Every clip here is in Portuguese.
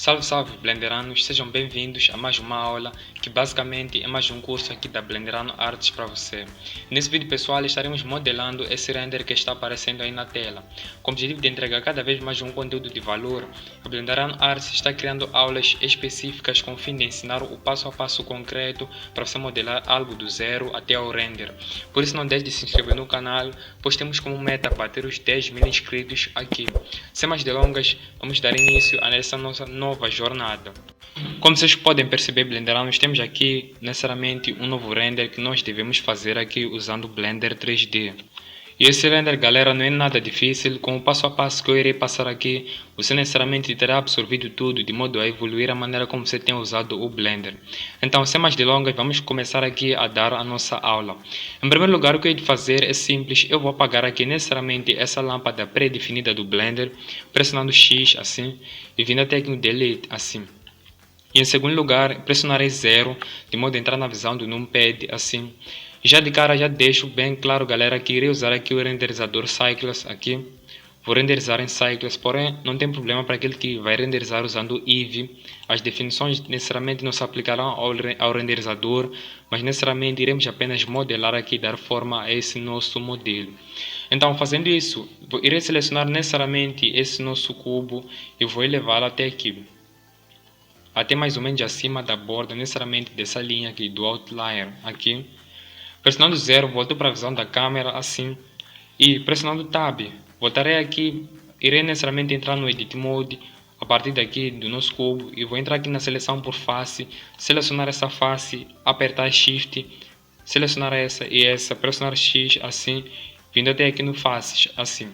Salve, salve, Blenderanos! Sejam bem-vindos a mais uma aula que basicamente é mais um curso aqui da Blenderano Arts para você. Nesse vídeo, pessoal, estaremos modelando esse render que está aparecendo aí na tela. Com o objetivo de entregar cada vez mais um conteúdo de valor, a Blenderano Arts está criando aulas específicas com o fim de ensinar o passo a passo concreto para você modelar algo do zero até ao render. Por isso, não deixe de se inscrever no canal, pois temos como meta bater os 10.000 inscritos aqui. Sem mais delongas, vamos dar início a essa nossa nova jornada. Como vocês podem perceber, Blenderanos, temos aqui necessariamente um novo render que nós devemos fazer aqui usando o Blender 3D. E esse render, galera, não é nada difícil. Com o passo a passo que eu irei passar aqui, você necessariamente terá absorvido tudo de modo a evoluir a maneira como você tem usado o Blender. Então, sem mais delongas, vamos começar aqui a dar a nossa aula. Em primeiro lugar, o que eu hei de fazer é simples. Eu vou apagar aqui necessariamente essa lâmpada pré-definida do Blender, pressionando X assim e vindo até aqui no Delete assim. E em segundo lugar, pressionarei 0, de modo a entrar na visão do numpad assim. Já de cara já deixo bem claro, galera, que irei usar aqui o renderizador Cycles aqui. Vou renderizar em Cycles, porém não tem problema para aquele que vai renderizar usando o Eevee. As definições necessariamente não se aplicarão ao renderizador, mas necessariamente iremos apenas modelar aqui e dar forma a esse nosso modelo. Então, fazendo isso, irei selecionar necessariamente esse nosso cubo e vou elevá-lo até aqui. Até mais ou menos acima da borda, necessariamente dessa linha aqui, do outlier aqui. Pressionando 0, volto para a visão da câmera assim. E pressionando Tab, voltarei aqui, irei necessariamente entrar no Edit Mode, a partir daqui do nosso cubo, e vou entrar aqui na seleção por face, selecionar essa face, apertar Shift, selecionar essa e essa, pressionar X assim, vindo até aqui no Faces assim.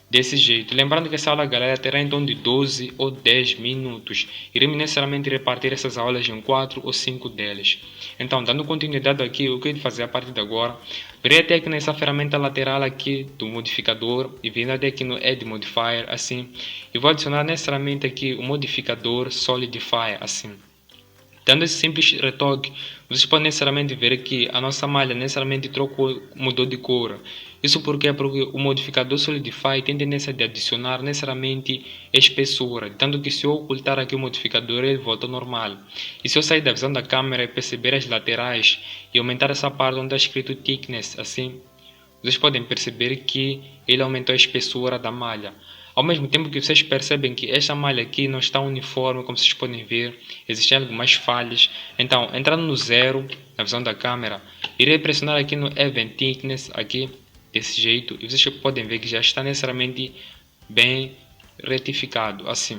Desse jeito. Lembrando que essa aula, galera, terá em torno de 12 ou 10 minutos. Iremos necessariamente repartir essas aulas em 4 ou 5 delas. Então, dando continuidade aqui, o que eu vou fazer a partir de agora, virei até aqui nessa ferramenta lateral aqui do modificador e vindo até aqui no Add Modifier, assim. E vou adicionar necessariamente aqui o modificador Solidify, assim. Dando esse simples retoque, vocês podem necessariamente ver que a nossa malha necessariamente mudou de cor. Isso porque o modificador Solidify tem tendência de adicionar necessariamente espessura, tanto que se eu ocultar aqui o modificador ele volta ao normal. E se eu sair da visão da câmera e perceber as laterais e aumentar essa parte onde está escrito Thickness, assim, vocês podem perceber que ele aumentou a espessura da malha. Ao mesmo tempo que vocês percebem que esta malha aqui não está uniforme, como vocês podem ver, existem algumas falhas. Então, entrando no 0, na visão da câmera, irei pressionar aqui no Event Thickness, aqui, desse jeito, e vocês podem ver que já está necessariamente bem retificado, assim.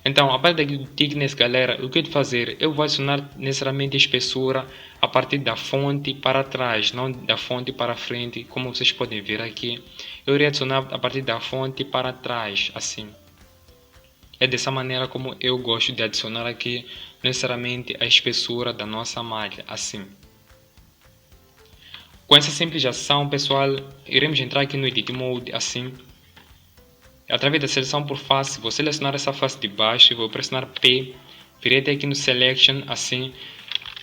Então, a parte daqui do Thickness, galera, o que eu vou fazer? Eu vou adicionar necessariamente a espessura a partir da fonte para trás, não da fonte para frente, como vocês podem ver aqui. Eu irei adicionar a partir da fonte para trás, assim. É dessa maneira como eu gosto de adicionar aqui necessariamente a espessura da nossa malha, assim. Com essa simples ação, pessoal, iremos entrar aqui no Edit Mode, assim. Através da seleção por face, vou selecionar essa face de baixo, vou pressionar P, virei até aqui no Selection, assim.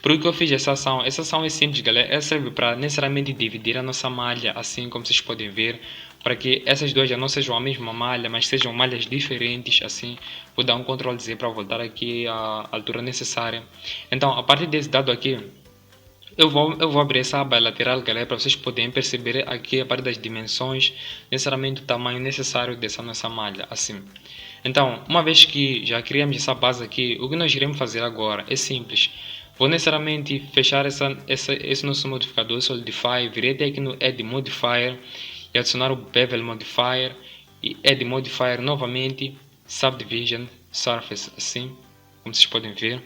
Por que eu fiz essa ação? Essa ação é simples, galera. Ela serve para necessariamente dividir a nossa malha, assim como vocês podem ver, para que essas duas já não sejam a mesma malha, mas sejam malhas diferentes, assim. Vou dar um Ctrl Z para voltar aqui à altura necessária. Então, a partir desse dado aqui, eu vou abrir essa aba lateral, galera, para vocês poderem perceber aqui a parte das dimensões, necessariamente o tamanho necessário dessa nossa malha, assim. Então, uma vez que já criamos essa base aqui, o que nós iremos fazer agora é simples. Vou necessariamente fechar esse nosso modificador Solidify, virei até aqui no Add Modifier e adicionar o Bevel Modifier e Add Modifier novamente, Subdivision Surface, assim, como vocês podem ver.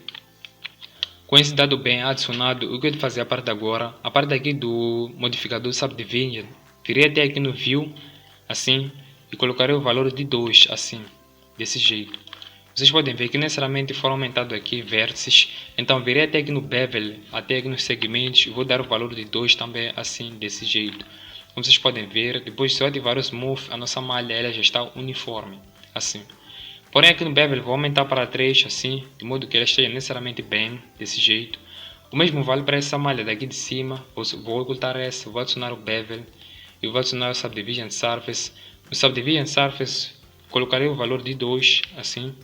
Com esse dado bem adicionado, o que eu vou fazer a partir de agora, a parte daqui do modificador Subdivision, virei até aqui no View, assim, e colocarei o valor de 2, assim, desse jeito. Vocês podem ver que necessariamente foram aumentados aqui vértices, então virei até aqui no Bevel, até aqui nos segmentos, vou dar o valor de 2 também, assim, desse jeito. Como vocês podem ver, depois se eu ativar o Smooth, a nossa malha ela já está uniforme, assim. Porém aqui no Bevel vou aumentar para 3, assim, de modo que ela esteja necessariamente bem, desse jeito. O mesmo vale para essa malha daqui de cima, vou ocultar essa, vou adicionar o Bevel, e vou adicionar o Subdivision Surface. No Subdivision Surface colocarei o valor de 2, assim.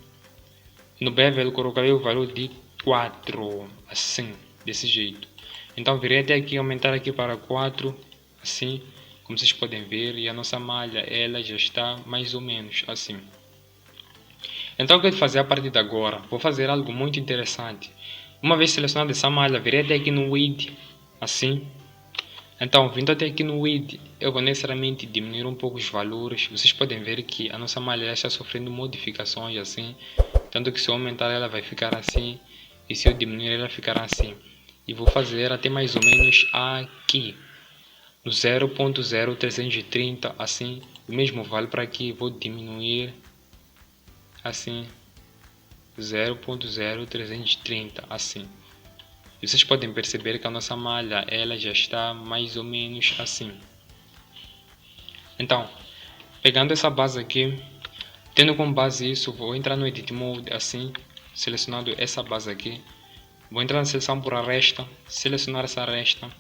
No bevel colocarei o valor de 4, assim, desse jeito. Então virei até aqui, aumentar aqui para 4, assim, como vocês podem ver, e a nossa malha, ela já está mais ou menos assim. Então o que eu vou fazer a partir de agora? Vou fazer algo muito interessante. Uma vez selecionada essa malha, virei até aqui no width, assim. Então, vindo até aqui no width, eu vou necessariamente diminuir um pouco os valores. Vocês podem ver que a nossa malha está sofrendo modificações assim. Tanto que se eu aumentar ela vai ficar assim. E se eu diminuir ela ficará assim. E vou fazer até mais ou menos aqui. No 0.0330 assim. O mesmo vale para aqui. Vou diminuir assim. 0.0330 assim. E vocês podem perceber que a nossa malha ela já está mais ou menos assim. Então, pegando essa base aqui, tendo como base isso, vou entrar no Edit Mode assim, selecionando essa base aqui. Vou entrar na seleção por aresta, selecionar essa aresta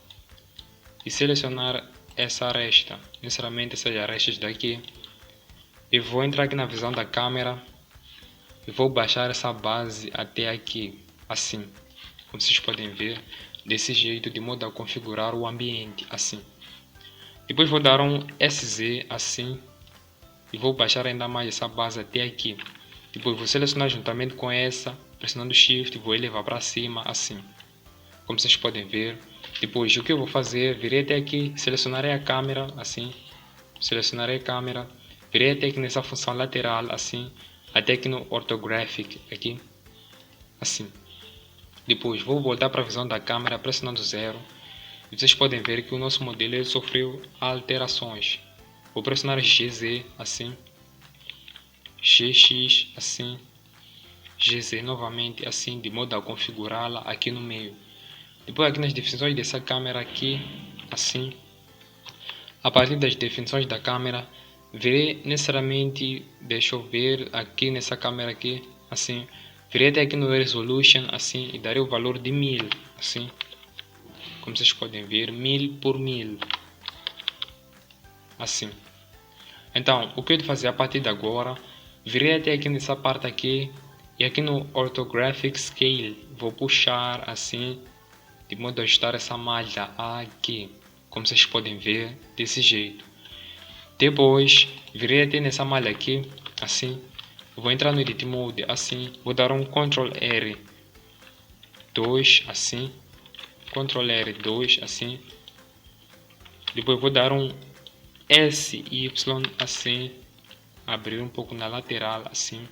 e selecionar essa aresta, necessariamente essas arestas daqui. E vou entrar aqui na visão da câmera e vou baixar essa base até aqui, assim. Como vocês podem ver, desse jeito, de modo a configurar o ambiente, assim. Depois vou dar um SZ, assim, e vou baixar ainda mais essa base até aqui. Depois vou selecionar juntamente com essa, pressionando Shift, vou elevar para cima, assim. Como vocês podem ver. Depois o que eu vou fazer, virei até aqui, selecionarei a câmera, assim. Selecionarei a câmera, virei até aqui nessa função lateral, assim. Até aqui no Orthographic, aqui, assim. Depois vou voltar para a visão da câmera pressionando 0. E vocês podem ver que o nosso modelo ele sofreu alterações. Vou pressionar GZ assim. GX assim. GZ novamente assim, de modo a configurá-la aqui no meio. Depois aqui nas definições dessa câmera aqui, assim. A partir das definições da câmera, virei necessariamente, deixa eu ver aqui nessa câmera aqui, assim. Virei até aqui no Resolution, assim, e darei o valor de 1000, assim. Como vocês podem ver, 1000 por 1000. Assim. Então, o que eu vou fazer a partir de agora, virei até aqui nessa parte aqui, e aqui no Orthographic Scale, vou puxar assim, de modo a ajustar essa malha aqui. Como vocês podem ver, desse jeito. Depois, virei até nessa malha aqui, assim. Vou entrar no Edit Mode, assim. Vou dar um Ctrl R 2, assim. Ctrl R 2, assim. Depois vou dar um SY, assim. Abrir um pouco na lateral, assim.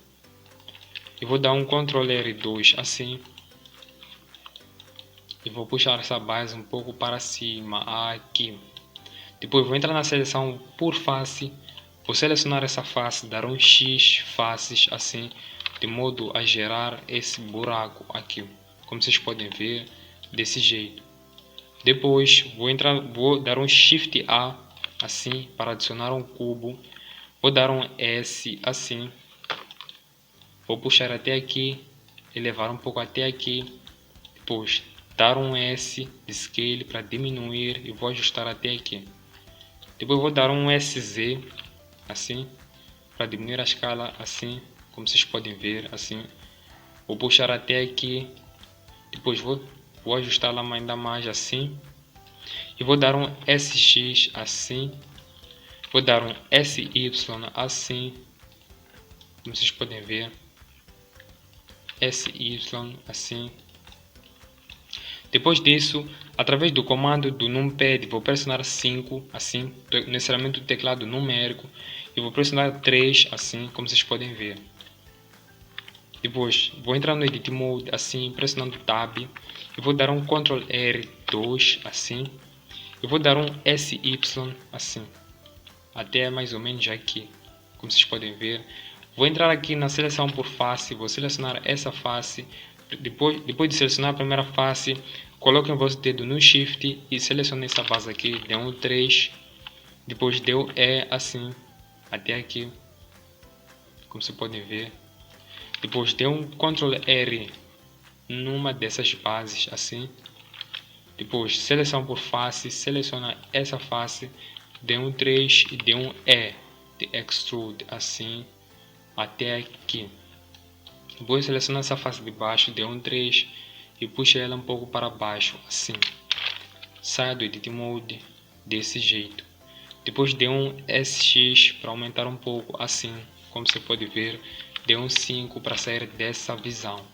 E vou dar um Ctrl R 2, assim. E vou puxar essa base um pouco para cima, aqui. Depois vou entrar na seleção por face. Vou selecionar essa face, dar um X faces, assim. De modo a gerar esse buraco aqui. Como vocês podem ver, desse jeito. Depois vou dar um Shift A, assim, para adicionar um cubo. Vou dar um S, assim. Vou puxar até aqui, elevar um pouco até aqui. Depois dar um S de Scale para diminuir e vou ajustar até aqui. Depois vou dar um SZ, assim, para diminuir a escala, assim, como vocês podem ver, assim. Vou puxar até aqui. Depois vou ajustá-la ainda mais assim. E vou dar um SX assim. Vou dar um SY assim. Como vocês podem ver. SY assim. Depois disso, através do comando do numpad, vou pressionar 5 assim. Necessariamente o teclado numérico. E vou pressionar 3 assim, como vocês podem ver. Depois vou entrar no Edit Mode assim, pressionando Tab. E vou dar um Ctrl R2 assim. Eu vou dar um SY assim. Até mais ou menos aqui. Como vocês podem ver. Vou entrar aqui na seleção por face. Vou selecionar essa face. Depois de selecionar a primeira face, coloquem o vosso dedo no Shift e selecione essa base aqui. Dê um 3. Depois deu E assim. Até aqui. Como vocês podem ver. Depois dê um Ctrl R numa dessas bases assim. Depois seleção por face, seleciona essa face, dê um 3 e dê um E de Extrude assim até aqui. Depois seleciona essa face de baixo, dê um 3 e puxa ela um pouco para baixo, assim. Saia do Edit Mode, desse jeito. Depois dê um SX para aumentar um pouco, assim, como você pode ver. Dê um 5 para sair dessa visão.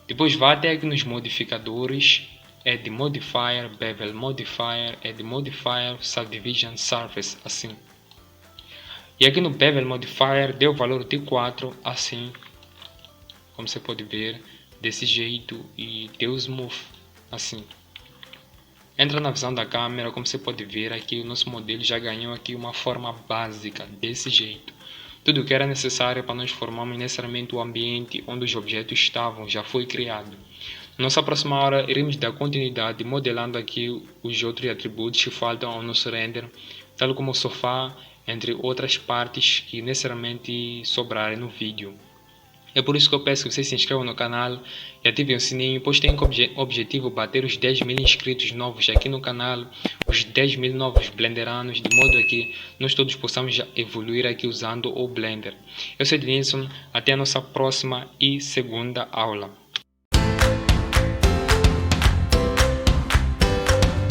Depois vá até aqui nos modificadores, Add Modifier, Bevel Modifier, Add Modifier, Subdivision Surface, assim. E aqui no Bevel Modifier dê o valor de 4, assim, como você pode ver, desse jeito, e dê o Smooth, assim. Entra na visão da câmera, como você pode ver aqui, o nosso modelo já ganhou aqui uma forma básica, desse jeito. Tudo o que era necessário para nós formarmos necessariamente o ambiente onde os objetos estavam já foi criado. Na nossa próxima aula, iremos dar continuidade modelando aqui os outros atributos que faltam ao nosso render, tal como o sofá, entre outras partes que necessariamente sobrarem no vídeo. É por isso que eu peço que vocês se inscrevam no canal e ativem o sininho, pois tenho como objetivo bater os 10.000 inscritos novos aqui no canal, os 10.000 novos blenderanos, de modo a que nós todos possamos evoluir aqui usando o Blender. Eu sou Ednilson, até a nossa próxima e segunda aula.